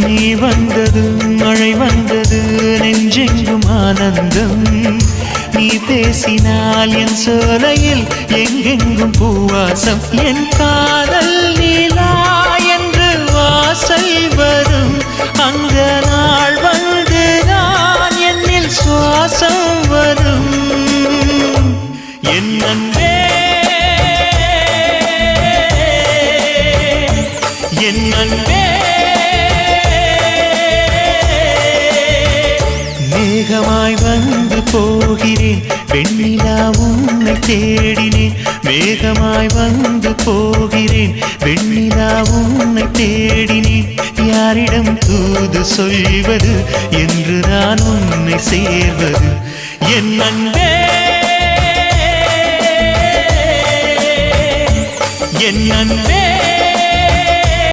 நீ வந்தது மழை வந்தது நெஞ்செங்கும் ஆனந்தம் நீ பேசினால் என் சோலையில் எங்கெங்கும் பூவாசம் என் காதல் நீலா என்று வாசல் வரும் அந்த நாள் வந்து நான் என்னில் சுவாசம் வரும் என் அன்பே என் அன்பே மேகமாய் வந்து போகிறேன் வெண்ணிலா உன்னை தேடினேன் மேகமாய் வந்து போகிறேன் வெண்ணிலா உன்னை தேடினேன் யாரிடம் தூது சொல்வது என்று நான் உன்னை சேர்வது என் அன்பே என் அன்பே